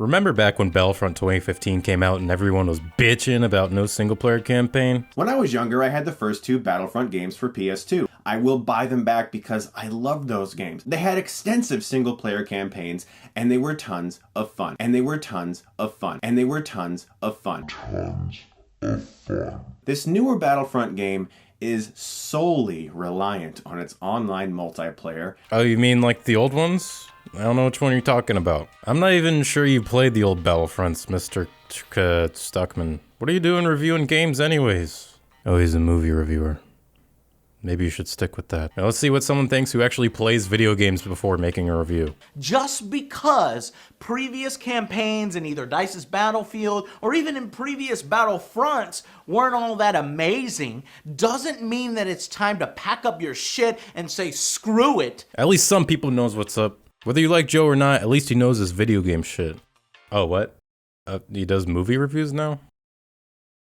Remember back when Battlefront 2015 came out and everyone was bitching about no single-player campaign? When I was younger, I had the first 2 Battlefront games for PS2. I will buy them back because I loved those games. They had extensive single-player campaigns, and they were tons of fun. And they were tons of fun. And they were tons of fun. This newer Battlefront game is solely reliant on its online multiplayer. Oh, you mean like the old ones? I don't know which one you're talking about. I'm not even sure you played the old Battlefronts, Mr. Stuckman. What are you doing reviewing games anyways? Oh, he's a movie reviewer. Maybe you should stick with that. Now let's see what someone thinks who actually plays video games before making a review. Just because previous campaigns in either DICE's Battlefield or even in previous Battlefronts weren't all that amazing doesn't mean that it's time to pack up your shit and say screw it. At least some people knows what's up. Whether you like Joe or not, at least he knows his video game shit. Oh, what? He does movie reviews now?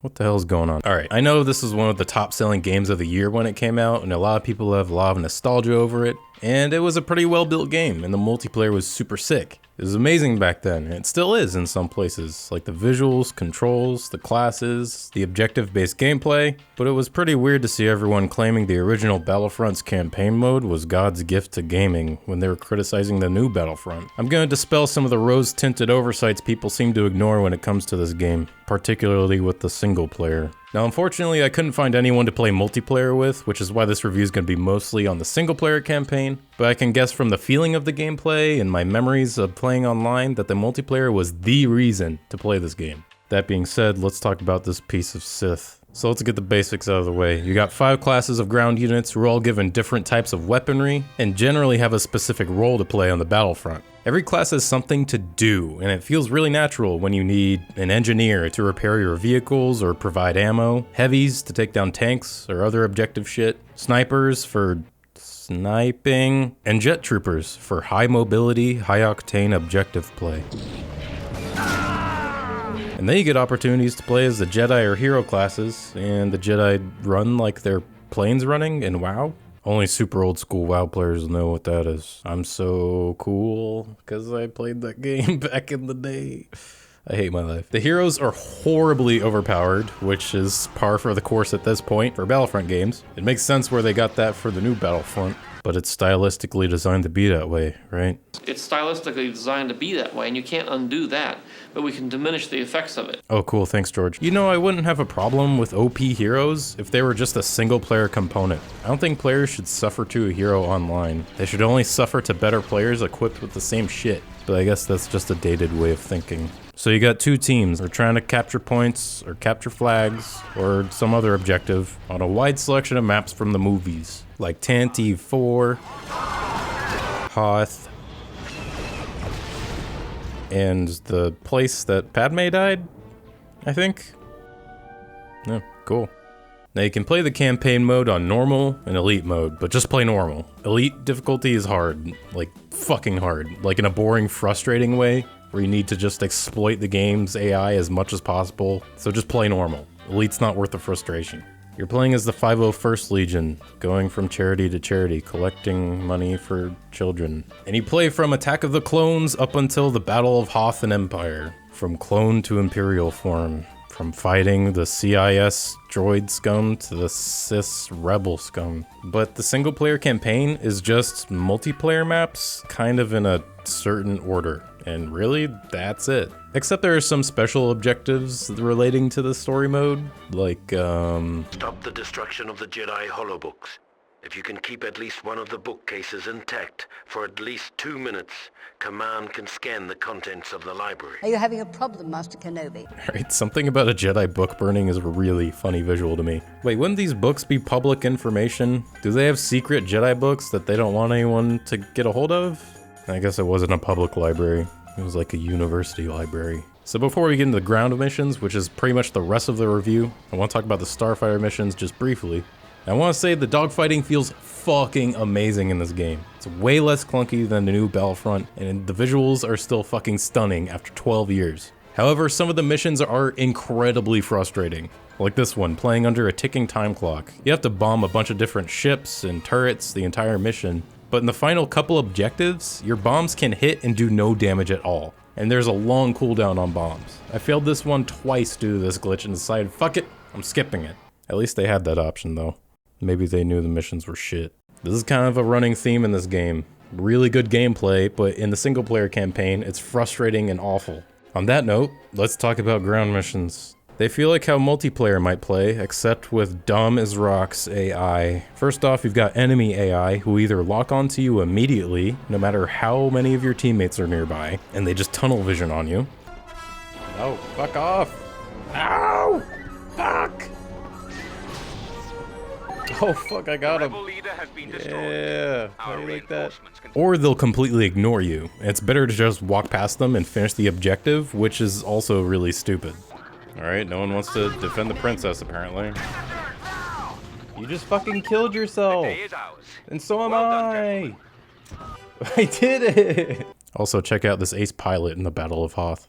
What the hell is going on? Alright, I know this is one of the top selling games of the year when it came out, and a lot of people have a lot of nostalgia over it, and it was a pretty well built game, and the multiplayer was super sick. It was amazing back then, and it still is in some places, like the visuals, controls, the classes, the objective-based gameplay, but it was pretty weird to see everyone claiming the original Battlefront's campaign mode was God's gift to gaming when they were criticizing the new Battlefront. I'm gonna dispel some of the rose-tinted oversights people seem to ignore when it comes to this game, particularly with the single player. Now, unfortunately, I couldn't find anyone to play multiplayer with, which is why this review is going to be mostly on the single-player campaign, but I can guess from the feeling of the gameplay and my memories of playing online that the multiplayer was the reason to play this game. That being said, let's talk about this piece of Sith. So let's get the basics out of the way. You got 5 classes of ground units who are all given different types of weaponry and generally have a specific role to play on the battlefront. Every class has something to do, and it feels really natural when you need an engineer to repair your vehicles or provide ammo, heavies to take down tanks or other objective shit, snipers for sniping, and jet troopers for high mobility, high octane objective play. And then you get opportunities to play as the Jedi or Hero classes, and the Jedi run like they're planes running in WoW. Only super old school WoW players know what that is. I'm so cool, because I played that game back in the day. I hate my life. The heroes are horribly overpowered, which is par for the course at this point for Battlefront games. It makes sense where they got that for the new Battlefront, but it's stylistically designed to be that way, right? It's stylistically designed to be that way, and you can't undo that, but we can diminish the effects of it. Oh, cool, thanks, George. You know, I wouldn't have a problem with OP heroes if they were just a single-player component. I don't think players should suffer to a hero online. They should only suffer to better players equipped with the same shit. But I guess that's just a dated way of thinking. So you got 2 teams. They're trying to capture points, or capture flags, or some other objective on a wide selection of maps from the movies, like Tantive 4, Hoth, and the place that Padme died, I think? Yeah, cool. Now you can play the campaign mode on normal and elite mode, but just play normal. Elite difficulty is hard, like fucking hard, like in a boring, frustrating way, where you need to just exploit the game's AI as much as possible, so just play normal. Elite's not worth the frustration. You're playing as the 501st Legion, going from charity to charity, collecting money for children. And you play from Attack of the Clones up until the Battle of Hoth and Empire, from clone to Imperial form, from fighting the CIS droid scum to the Sith rebel scum. But the single player campaign is just multiplayer maps, kind of in a certain order. And really, that's it. Except there are some special objectives relating to the story mode, like, Stop the destruction of the Jedi holobooks. If you can keep at least one of the bookcases intact for at least 2 minutes, Command can scan the contents of the library. Are you having a problem, Master Kenobi? Right, something about a Jedi book burning is a really funny visual to me. Wait, wouldn't these books be public information? Do they have secret Jedi books that they don't want anyone to get a hold of? I guess it wasn't a public library. It was like a university library. So before we get into the ground missions, which is pretty much the rest of the review, I want to talk about the Starfire missions just briefly. I want to say the dogfighting feels fucking amazing in this game. It's way less clunky than the new Battlefront, and the visuals are still fucking stunning after 12 years. However, some of the missions are incredibly frustrating. Like this one, playing under a ticking time clock. You have to bomb a bunch of different ships and turrets the entire mission, but in the final couple objectives, your bombs can hit and do no damage at all. and there's a long cooldown on bombs. I failed this one twice due to this glitch and decided, fuck it, I'm skipping it. At least they had that option though. Maybe they knew the missions were shit. This is kind of a running theme in this game. Really good gameplay, but in the single player campaign, it's frustrating and awful. On that note, let's talk about ground missions. They feel like how multiplayer might play, except with dumb as rocks AI. First off, you've got enemy AI who either lock onto you immediately, no matter how many of your teammates are nearby, and they just tunnel vision on you. Oh, fuck off! Ow! Fuck! Oh fuck, I got him. Yeah, how do you like that? Or they'll completely ignore you. It's better to just walk past them and finish the objective, which is also really stupid. Alright, no one wants to defend the princess, apparently. You just fucking killed yourself! And so am I! I did it! Also, check out this ace pilot in the Battle of Hoth.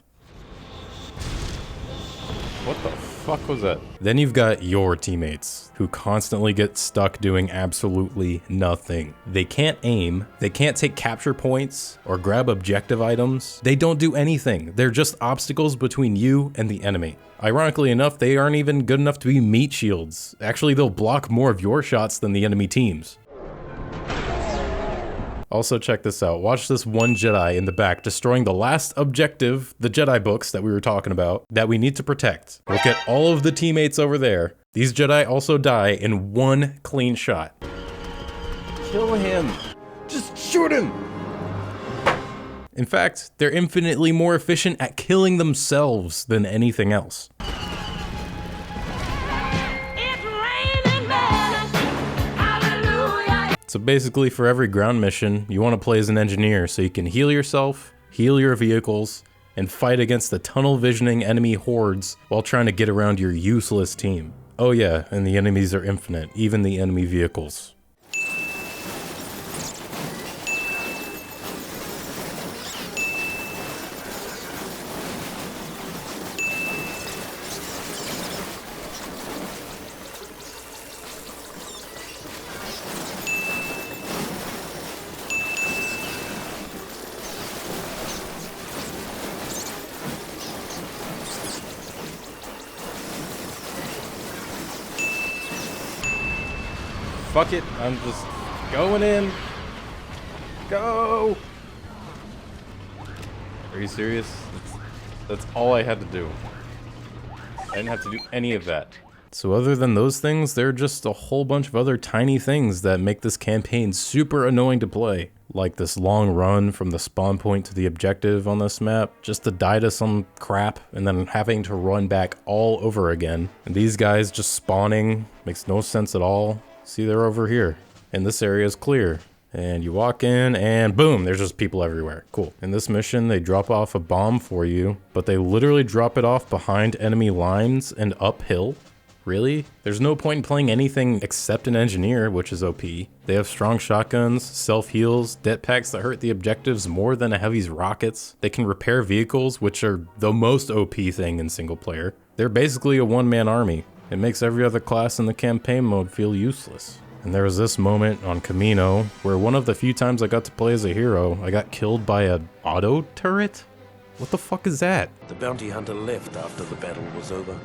What the fuck was that? Then you've got your teammates, who constantly get stuck doing absolutely nothing. They can't aim, they can't take capture points, or grab objective items. They don't do anything. They're just obstacles between you and the enemy. Ironically enough, they aren't even good enough to be meat shields. Actually, they'll block more of your shots than the enemy teams. Also, check this out. Watch this one Jedi in the back destroying the last objective, the Jedi books that we were talking about, that we need to protect. Look at all of the teammates over there. These Jedi also die in one clean shot. Kill him. Just shoot him. In fact, they're infinitely more efficient at killing themselves than anything else. So basically, for every ground mission, you want to play as an engineer so you can heal yourself, heal your vehicles, and fight against the tunnel visioning enemy hordes while trying to get around your useless team. Oh yeah, and the enemies are infinite, even the enemy vehicles. Fuck it, I'm just going in. Go! Are you serious? That's all I had to do. I didn't have to do any of that. So other than those things, there are just a whole bunch of other tiny things that make this campaign super annoying to play. Like this long run from the spawn point to the objective on this map, just to die to some crap and then having to run back all over again. And these guys just spawning makes no sense at all. See, they're over here, and this area is clear. And you walk in, and boom, there's just people everywhere. Cool. In this mission, they drop off a bomb for you, but they literally drop it off behind enemy lines and uphill. Really? There's no point in playing anything except an engineer, which is OP. They have strong shotguns, self-heals, det packs that hurt the objectives more than a heavy's rockets. They can repair vehicles, which are the most OP thing in single player. They're basically a one-man army. It makes every other class in the campaign mode feel useless. And there was this moment on Camino where one of the few times I got to play as a hero, I got killed by an auto turret? What the fuck is that? The bounty hunter left after the battle was over.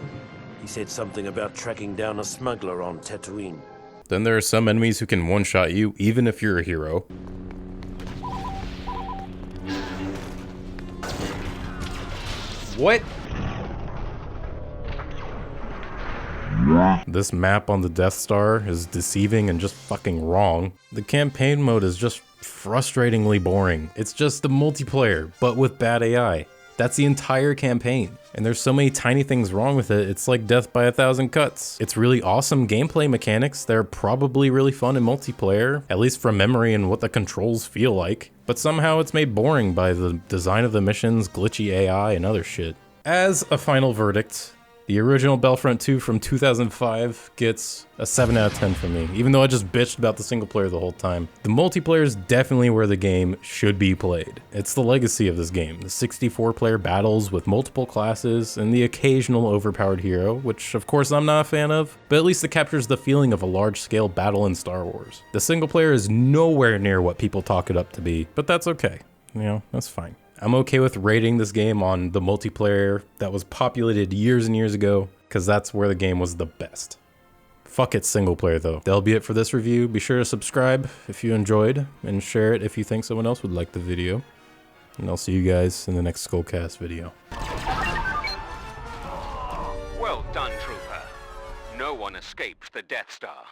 He said something about tracking down a smuggler on Tatooine. Then there are some enemies who can one-shot you even if you're a hero. What? This map on the Death Star is deceiving and just fucking wrong. The campaign mode is just frustratingly boring. It's just the multiplayer, but with bad AI. That's the entire campaign. And there's so many tiny things wrong with it, it's like death by 1,000 cuts. It's really awesome gameplay mechanics. They're probably really fun in multiplayer, at least from memory and what the controls feel like. But somehow it's made boring by the design of the missions, glitchy AI, and other shit. As a final verdict, the original Battlefront 2 from 2005 gets a 7 out of 10 from me, even though I just bitched about the single player the whole time. The multiplayer is definitely where the game should be played. It's the legacy of this game, the 64-player battles with multiple classes and the occasional overpowered hero, which of course I'm not a fan of, but at least it captures the feeling of a large-scale battle in Star Wars. The single player is nowhere near what people talk it up to be, but that's okay. You know, that's fine. I'm okay with rating this game on the multiplayer that was populated years and years ago, because that's where the game was the best. Fuck it, single player though. That'll be it for this review. Be sure to subscribe if you enjoyed, and share it if you think someone else would like the video. And I'll see you guys in the next Skullcast video. Well done, Trooper. No one escaped the Death Star.